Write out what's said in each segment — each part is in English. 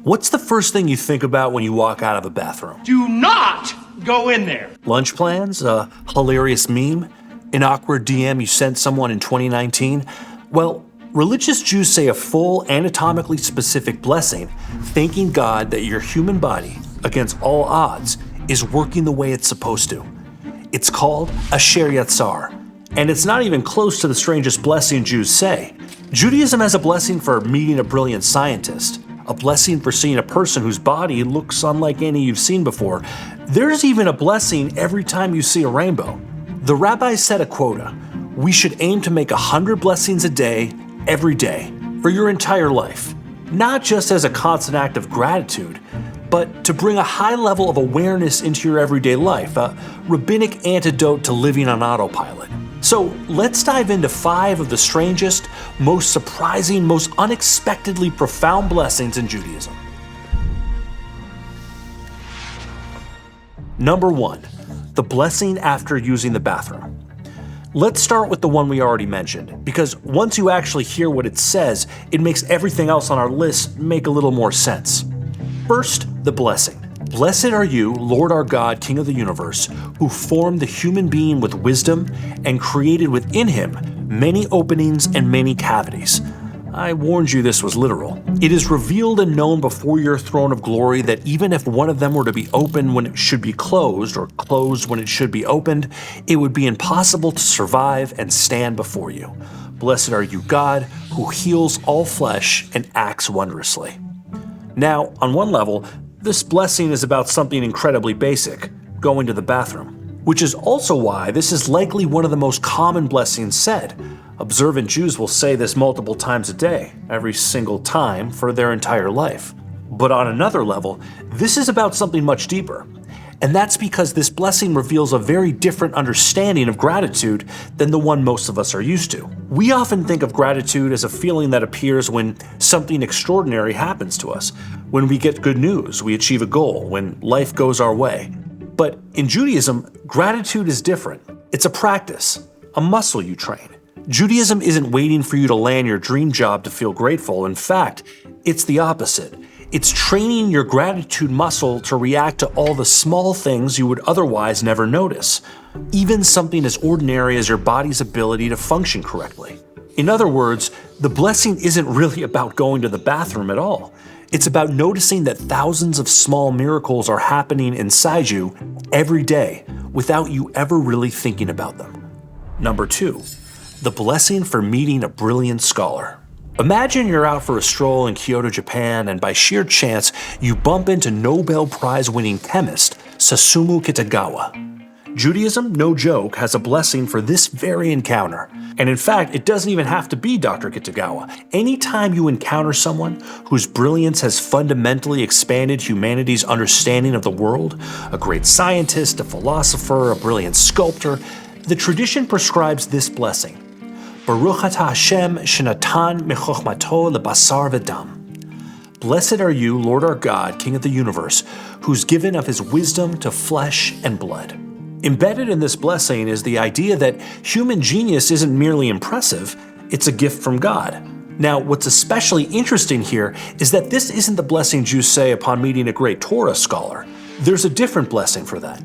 What's the first thing you think about when you walk out of a bathroom? Do not go in there. Lunch plans? A hilarious meme? An awkward DM you sent someone in 2019? Well, religious Jews say a full, anatomically specific blessing, thanking God that your human body, against all odds, is working the way it's supposed to. It's called Asher Yatzar, and it's not even close to the strangest blessing Jews say. Judaism has a blessing for meeting a brilliant scientist, a blessing for seeing a person whose body looks unlike any you've seen before. There's even a blessing every time you see a rainbow. The rabbis set a quota. We should aim to make 100 blessings a day, every day, for your entire life. Not just as a constant act of gratitude, but to bring a high level of awareness into your everyday life, a rabbinic antidote to living on autopilot. So let's dive into 5 of the strangest, most surprising, most unexpectedly profound blessings in Judaism. Number 1, the blessing after using the bathroom. Let's start with the one we already mentioned, because once you actually hear what it says, it makes everything else on our list make a little more sense. First, the blessing. Blessed are you, Lord our God, King of the universe, who formed the human being with wisdom and created within him many openings and many cavities. I warned you this was literal. It is revealed and known before your throne of glory that even if one of them were to be opened when it should be closed, or closed when it should be opened, it would be impossible to survive and stand before you. Blessed are you, God, who heals all flesh and acts wondrously. Now, on one level, this blessing is about something incredibly basic, going to the bathroom, which is also why this is likely one of the most common blessings said. Observant Jews will say this multiple times a day, every single time for their entire life. But on another level, this is about something much deeper. And that's because this blessing reveals a very different understanding of gratitude than the one most of us are used to. We often think of gratitude as a feeling that appears when something extraordinary happens to us, when we get good news, we achieve a goal, when life goes our way. But in Judaism, gratitude is different. It's a practice, a muscle you train. Judaism isn't waiting for you to land your dream job to feel grateful. In fact, it's the opposite. It's training your gratitude muscle to react to all the small things you would otherwise never notice, even something as ordinary as your body's ability to function correctly. In other words, the blessing isn't really about going to the bathroom at all. It's about noticing that thousands of small miracles are happening inside you every day without you ever really thinking about them. Number 2, the blessing for meeting a brilliant scholar. Imagine you're out for a stroll in Kyoto, Japan, and by sheer chance, you bump into Nobel Prize-winning chemist Susumu Kitagawa. Judaism, no joke, has a blessing for this very encounter. And in fact, it doesn't even have to be Dr. Kitagawa. Anytime you encounter someone whose brilliance has fundamentally expanded humanity's understanding of the world, a great scientist, a philosopher, a brilliant sculptor, the tradition prescribes this blessing. Baruch atah Hashem shenatan mechochmato lebasar v'dam. Blessed are you, Lord our God, King of the universe, who's given of his wisdom to flesh and blood. Embedded in this blessing is the idea that human genius isn't merely impressive, it's a gift from God. Now, what's especially interesting here is that this isn't the blessing Jews say upon meeting a great Torah scholar. There's a different blessing for that.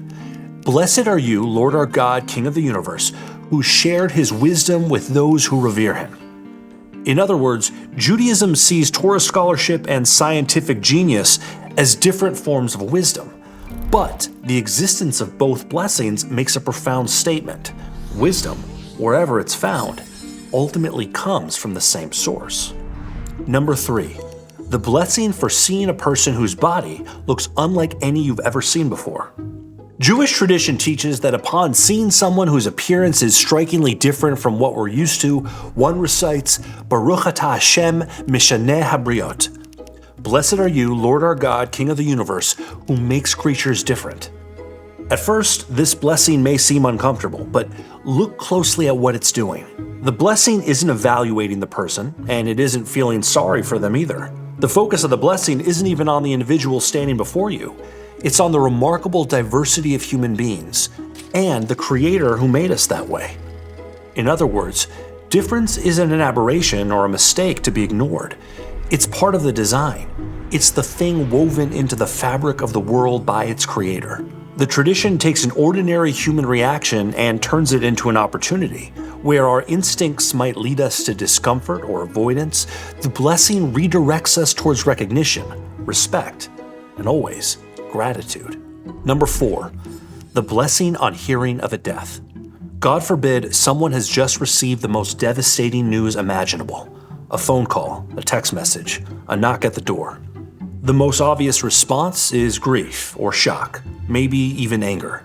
Blessed are you, Lord our God, King of the universe, who shared his wisdom with those who revere him. In other words, Judaism sees Torah scholarship and scientific genius as different forms of wisdom. But the existence of both blessings makes a profound statement. Wisdom, wherever it's found, ultimately comes from the same source. Number 3, the blessing for seeing a person whose body looks unlike any you've ever seen before. Jewish tradition teaches that upon seeing someone whose appearance is strikingly different from what we're used to, one recites, Baruch atah Hashem mishaneh habriot. Blessed are you, Lord our God, King of the universe, who makes creatures different. At first, this blessing may seem uncomfortable, but look closely at what it's doing. The blessing isn't evaluating the person, and it isn't feeling sorry for them either. The focus of the blessing isn't even on the individual standing before you. It's on the remarkable diversity of human beings and the Creator who made us that way. In other words, difference isn't an aberration or a mistake to be ignored. It's part of the design. It's the thing woven into the fabric of the world by its creator. The tradition takes an ordinary human reaction and turns it into an opportunity. Where our instincts might lead us to discomfort or avoidance, the blessing redirects us towards recognition, respect, and always gratitude. Number 4, the blessing on hearing of a death. God forbid someone has just received the most devastating news imaginable. A phone call, a text message, a knock at the door. The most obvious response is grief or shock, maybe even anger.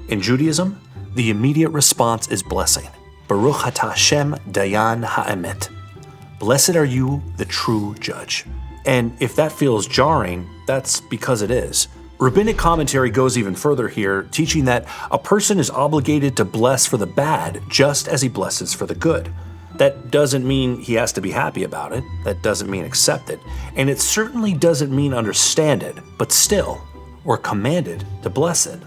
In Judaism, the immediate response is blessing. Baruch atah Hashem dayan ha'emet. Blessed are you, the true judge. And if that feels jarring, that's because it is. Rabbinic commentary goes even further here, teaching that a person is obligated to bless for the bad just as he blesses for the good. That doesn't mean he has to be happy about it. That doesn't mean accept it. And it certainly doesn't mean understand it, but still, we're commanded to bless it.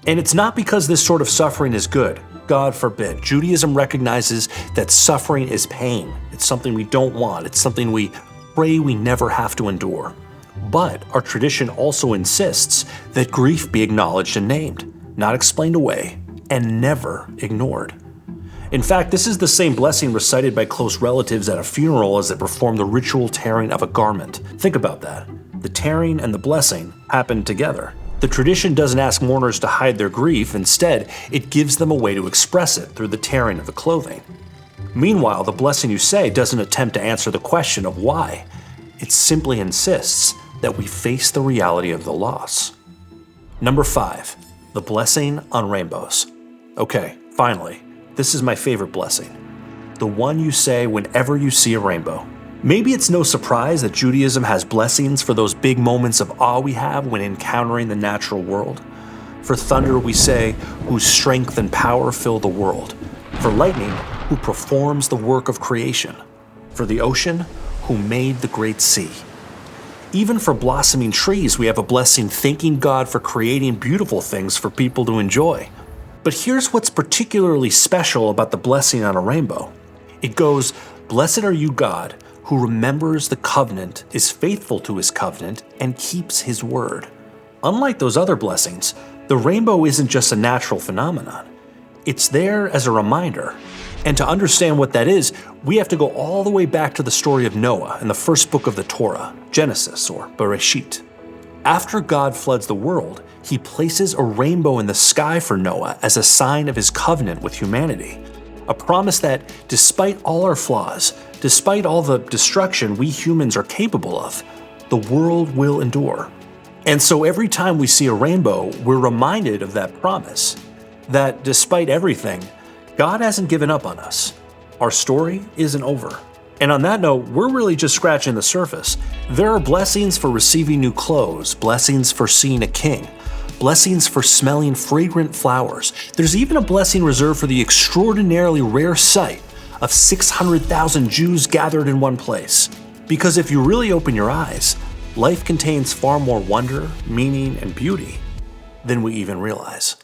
And it's not because this sort of suffering is good. God forbid. Judaism recognizes that suffering is pain. It's something we don't want. It's something we pray we never have to endure. But our tradition also insists that grief be acknowledged and named, not explained away, and never ignored. In fact, this is the same blessing recited by close relatives at a funeral as they perform the ritual tearing of a garment. Think about that. The tearing and the blessing happen together. The tradition doesn't ask mourners to hide their grief. Instead, it gives them a way to express it through the tearing of the clothing. Meanwhile, the blessing you say doesn't attempt to answer the question of why. It simply insists that we face the reality of the loss. Number 5, the blessing on rainbows. Okay, finally, this is my favorite blessing. The one you say whenever you see a rainbow. Maybe it's no surprise that Judaism has blessings for those big moments of awe we have when encountering the natural world. For thunder, we say, whose strength and power fill the world. For lightning, who performs the work of creation. For the ocean, who made the great sea. Even for blossoming trees, we have a blessing thanking God for creating beautiful things for people to enjoy. But here's what's particularly special about the blessing on a rainbow. It goes, "Blessed are you, God, who remembers the covenant, is faithful to his covenant, and keeps his word." Unlike those other blessings, the rainbow isn't just a natural phenomenon. It's there as a reminder. And to understand what that is, we have to go all the way back to the story of Noah in the first book of the Torah, Genesis or Bereshit. After God floods the world, he places a rainbow in the sky for Noah as a sign of his covenant with humanity. A promise that, despite all our flaws, despite all the destruction we humans are capable of, the world will endure. And so every time we see a rainbow, we're reminded of that promise, that despite everything, God hasn't given up on us. Our story isn't over. And on that note, we're really just scratching the surface. There are blessings for receiving new clothes, blessings for seeing a king, blessings for smelling fragrant flowers. There's even a blessing reserved for the extraordinarily rare sight of 600,000 Jews gathered in one place. Because if you really open your eyes, life contains far more wonder, meaning, and beauty than we even realize.